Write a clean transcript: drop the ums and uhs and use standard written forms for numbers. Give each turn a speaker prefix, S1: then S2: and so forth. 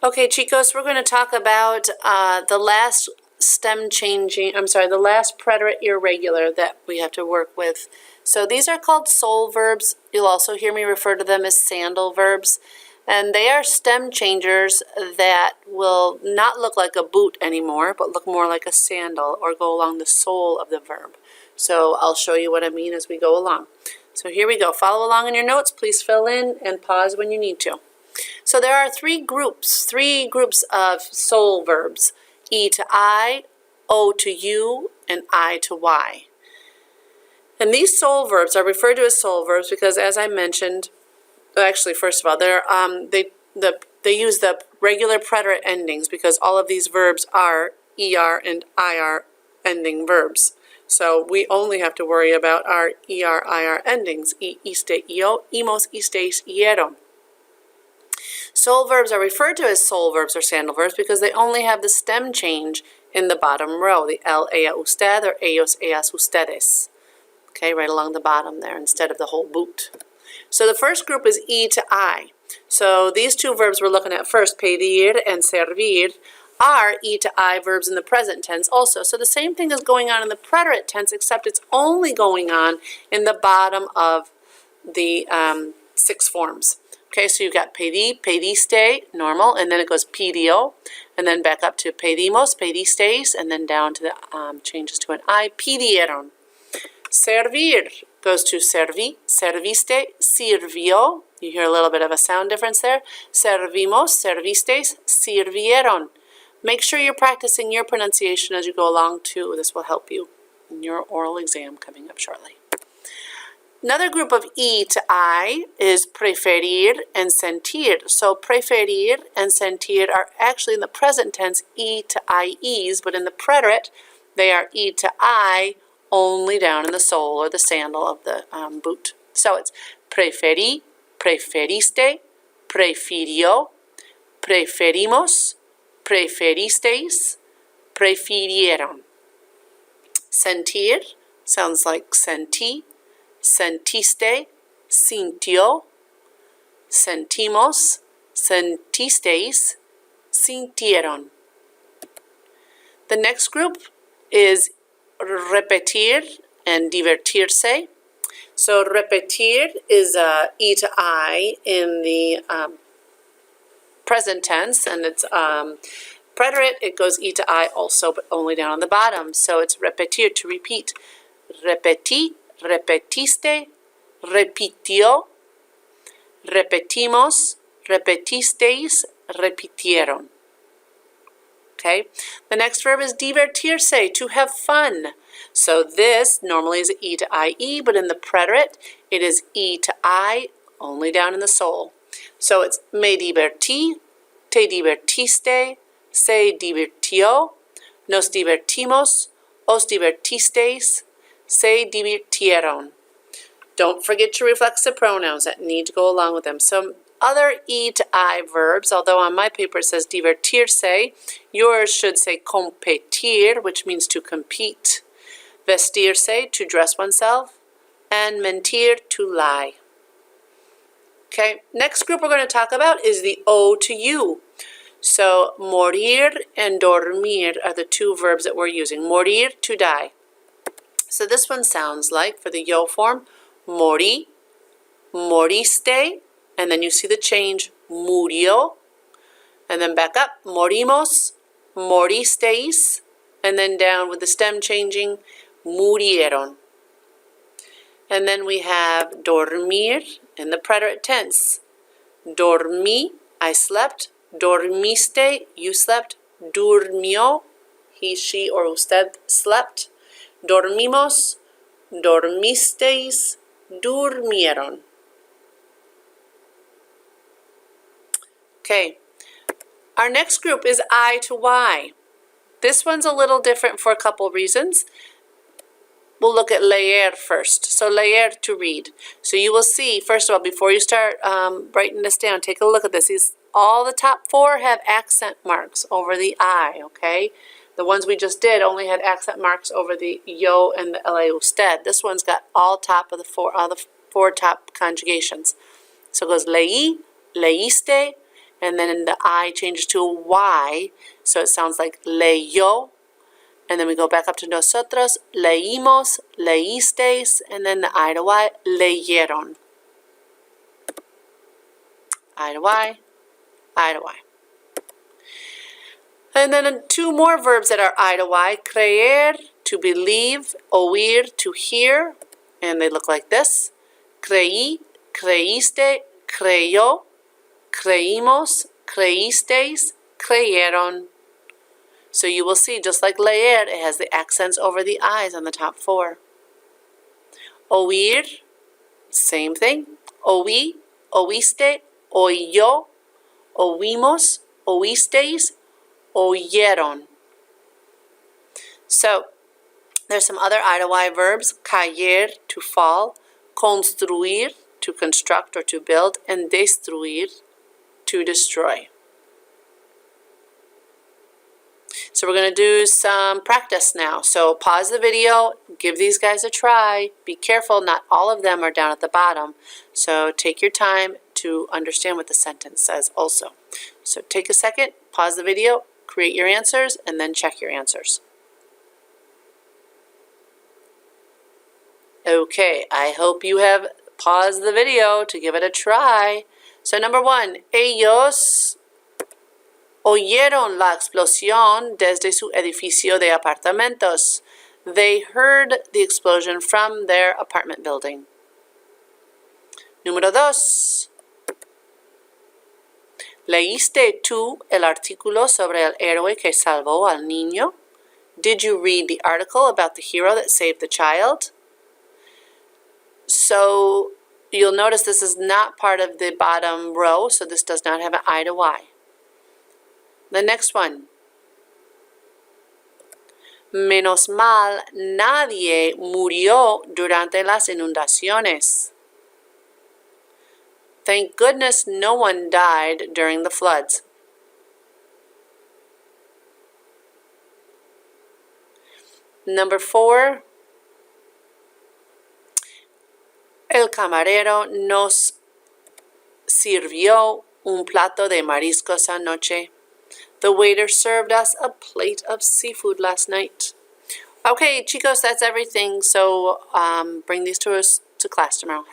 S1: Okay, chicos, we're going to talk about the last the last preterite irregular that we have to work with. So these are called soul verbs. You'll also hear me refer to them as sandal verbs. And they are stem changers that will not look like a boot anymore, but look more like a sandal or go along the sole of the verb. So I'll show you what I mean as we go along. So here we go. Follow along in your notes. Please fill in and pause when you need to. So there are three groups of soul verbs: E to I, O to U, and I to Y. And these soul verbs are referred to as soul verbs because, as I mentioned, actually, first of all, they use the regular preterite endings because all of these verbs are ER and IR ending verbs. So we only have to worry about our ER, IR endings: iste, io, imos, isteis, ieron. Soul verbs are referred to as soul verbs or sandal verbs because they only have the stem change in the bottom row, the el, ella, usted, or ellos, ellas, ustedes. Okay, right along the bottom there instead of the whole boot. So the first group is E to I. So these two verbs we're looking at first, pedir and servir, are E to I verbs in the present tense also. So the same thing is going on in the preterite tense, except it's only going on in the bottom of the 6 forms. Okay, so you've got pedi, pediste, normal, and then it goes pidio, and then back up to pedimos, pedistes, and then down to the changes to an I, pidieron. Servir goes to servi, serviste, sirvió. You hear a little bit of a sound difference there. Servimos, servistes, sirvieron. Make sure you're practicing your pronunciation as you go along too. This will help you in your oral exam coming up shortly. Another group of E to I is preferir and sentir. So preferir and sentir are actually in the present tense E to IEs, but in the preterite they are E to I only down in the sole or the sandal of the boot. So it's preferi, preferiste, prefirió, preferimos, preferisteis, prefirieron. Sentir sounds like sentí, sentiste, sintió, sentimos, sentisteis, sintieron. The next group is repetir and divertirse. So repetir is E to I in the present tense, and it's preterite, it goes E to I also, but only down on the bottom. So it's repetir, to repeat. Repetí, repetiste, repitió, repetimos, repetisteis, repitieron. Okay, the next verb is divertirse, to have fun. So this normally is E to IE, but in the preterite, it is E to I, only down in the sole. So it's me divertí, te divertiste, se divirtió, nos divertimos, os divertisteis, se divirtieron. Don't forget your reflexive pronouns that need to go along with them. Some other E to I verbs, although on my paper it says divertirse, yours should say competir, which means to compete, vestirse, to dress oneself, and mentir, to lie. Okay, next group we're going to talk about is the O to U. So morir and dormir are the two verbs that we're using. Morir, to die. So this one sounds like, for the yo form, mori, moriste, and then you see the change, murió, and then back up, morimos, moristeis, and then down with the stem changing, murieron. And then we have dormir in the preterite tense. Dormí, I slept. Dormiste, you slept. Durmió, he, she, or usted slept. Dormimos, dormisteis, durmieron. Okay, our next group is I to Y. This one's a little different for a couple reasons. We'll look at leer first. So leer, to read. So you will see, first of all, before you start writing this down, take a look at this. All the top 4 have accent marks over the I, okay? The ones we just did only had accent marks over the yo and the la usted. This one's got all the 4 top conjugations. So it goes leí, leíste, and then the I changes to a Y, so it sounds like leyó, and then we go back up to nosotros, leímos, leísteis, and then the I to Y, leyeron. I to Y, I to Y. And then two more verbs that are I to Y, creer, to believe, oír, to hear, and they look like this. Creí, creíste, creyó, creímos, creísteis, creyeron. So you will see, just like leer, it has the accents over the I's on the top four. Oír, same thing. Oí, oíste, oyó, oímos, oísteis, oyeron. So there's some other I to Y verbs. Caer, to fall. Construir, to construct or to build. And destruir, to destroy. So we're going to do some practice now. So pause the video, give these guys a try. Be careful, not all of them are down at the bottom. So take your time to understand what the sentence says also. So take a second, pause the video, create your answers, and then check your answers. Okay, I hope you have paused the video to give it a try. So number one, ellos oyeron la explosión desde su edificio de apartamentos. They heard the explosion from their apartment building. Número dos. ¿Leíste tú el artículo sobre el héroe que salvó al niño? Did you read the article about the hero that saved the child? So you'll notice this is not part of the bottom row, so this does not have an I to Y. The next one. Menos mal, nadie murió durante las inundaciones. Thank goodness no one died during the floods. Number four. El camarero nos sirvió un plato de mariscos anoche. The waiter served us a plate of seafood last night. Okay, chicos, that's everything. So bring these to us to class tomorrow.